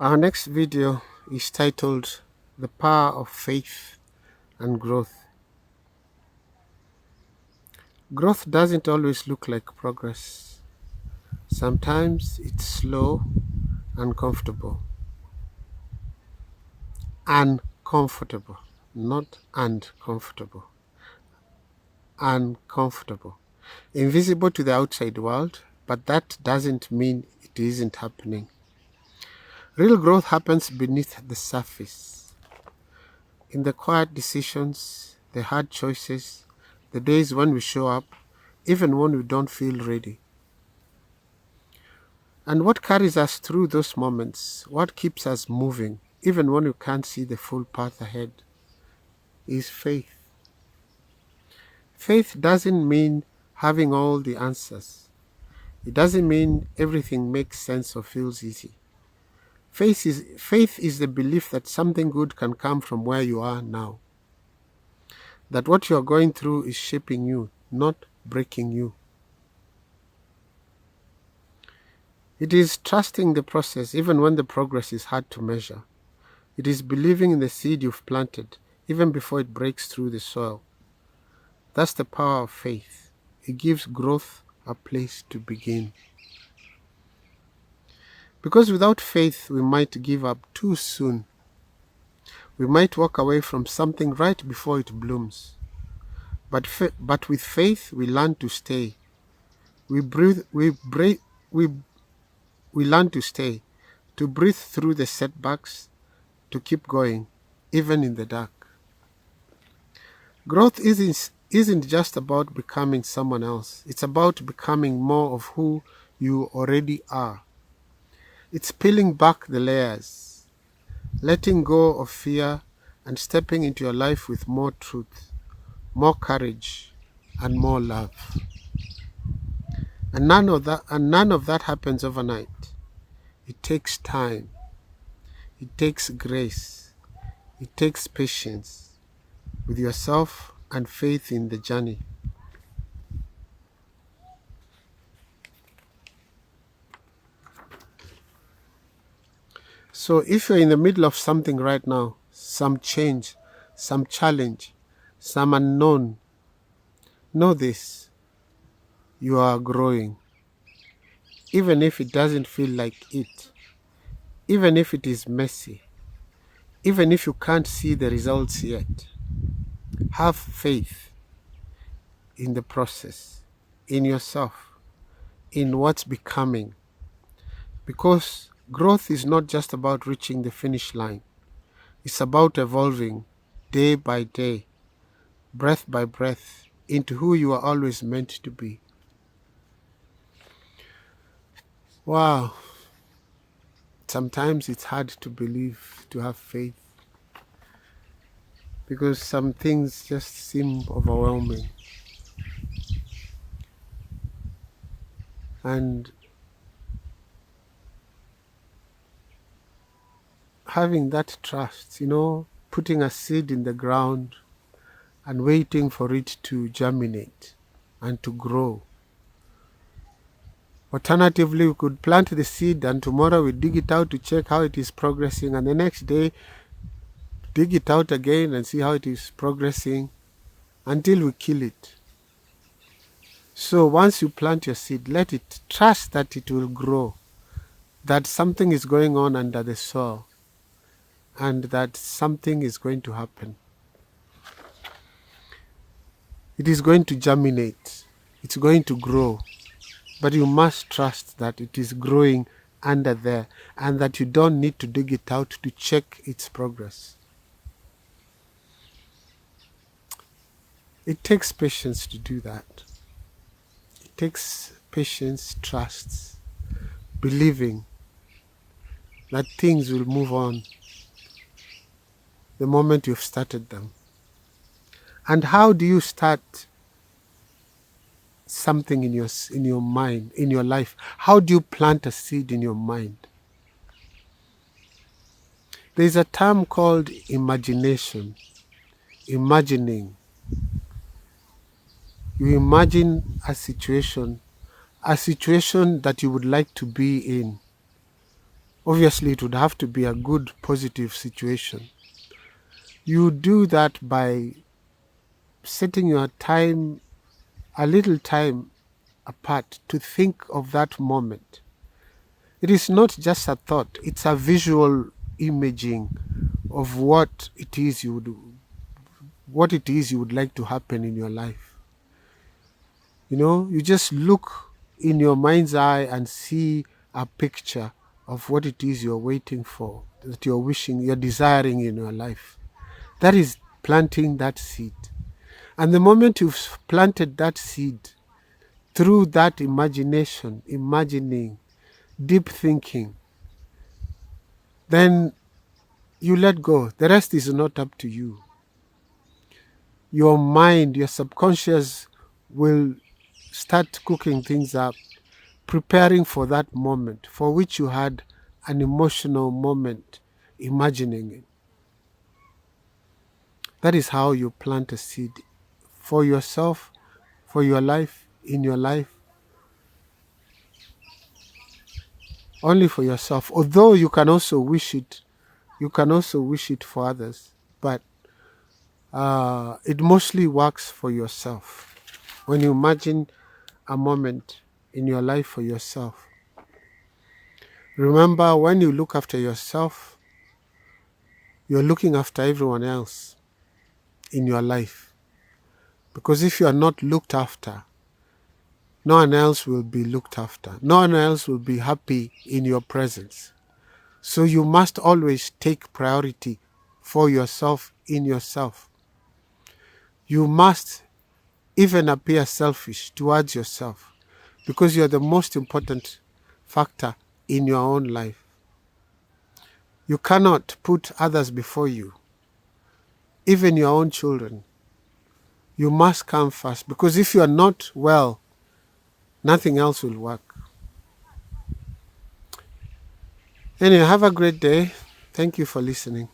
Our next video is titled The Power of Faith and Growth. Growth doesn't always look like progress. Sometimes it's slow, uncomfortable. Uncomfortable, not uncomfortable. Uncomfortable. Invisible to the outside world, but that doesn't mean it isn't happening. Real growth happens beneath the surface. In the quiet decisions, the hard choices, the days when we show up, even when we don't feel ready. And what carries us through those moments, what keeps us moving, even when we can't see the full path ahead, is faith. Faith doesn't mean having all the answers. It doesn't mean everything makes sense or feels easy. Faith is the belief that something good can come from where you are now. That what you are going through is shaping you, not breaking you. It is trusting the process even when the progress is hard to measure. It is believing in the seed you've planted even before it breaks through the soil. That's the power of faith. It gives growth a place to begin. Because without faith, we might give up too soon. We might walk away from something right before it blooms. But with faith, we learn to stay. We learn to stay, to breathe through the setbacks, to keep going, even in the dark. Growth isn't just about becoming someone else. It's about becoming more of who you already are. It's peeling back the layers, letting go of fear and stepping into your life with more truth, more courage, and more love. And none of that happens overnight. It takes time. It takes grace. It takes patience with yourself and faith in the journey. So if you're in the middle of something right now, some change, some challenge, some unknown, know this: you are growing. Even if it doesn't feel like it, even if it is messy, even if you can't see the results yet, have faith in the process, in yourself, in what's becoming. Because growth is not just about reaching the finish line. It's about evolving day by day, breath by breath, into who you are always meant to be. Wow. Sometimes it's hard to believe, to have faith, because some things just seem overwhelming. And having that trust, putting a seed in the ground and waiting for it to germinate and to grow. Alternatively, we could plant the seed and tomorrow we dig it out to check how it is progressing, and the next day dig it out again and see how it is progressing until we kill it. So once you plant your seed, let it trust that it will grow, that something is going on under the soil, and that something is going to happen. It is going to germinate. It's going to grow. But you must trust that it is growing under there and that you don't need to dig it out to check its progress. It takes patience to do that. It takes patience, trust, believing that things will move on the moment you've started them. And how do you start something in your mind, in your life? How do you plant a seed in your mind? There's a term called imagination, imagining. You imagine a situation that you would like to be in, Obviously, it would have to be a good, positive situation. You do that by setting your time, a little time apart to think of that moment. It is not just a thought, it's a visual imaging of what it is you would like to happen in your life. You just look in your mind's eye and see a picture of what it is you're waiting for, that you're wishing, you're desiring in your life. That is planting that seed. And the moment you've planted that seed, through that imagination, imagining, deep thinking, then you let go. The rest is not up to you. Your mind, your subconscious will start cooking things up, preparing for that moment for which you had an emotional moment imagining it. That is how you plant a seed for yourself, for your life, in your life, only for yourself. Although you can also wish it for others, but it mostly works for yourself. When you imagine a moment in your life for yourself, remember, when you look after yourself, you're looking after everyone else in your life. Because if you are not looked after, no one else will be looked after. No one else will be happy in your presence. So you must always take priority for yourself in yourself. You must even appear selfish towards yourself, because you're the most important factor in your own life. You cannot put others before you, even your own children. You must come first, because if you are not well, nothing else will work. Anyway, have a great day. Thank you for listening.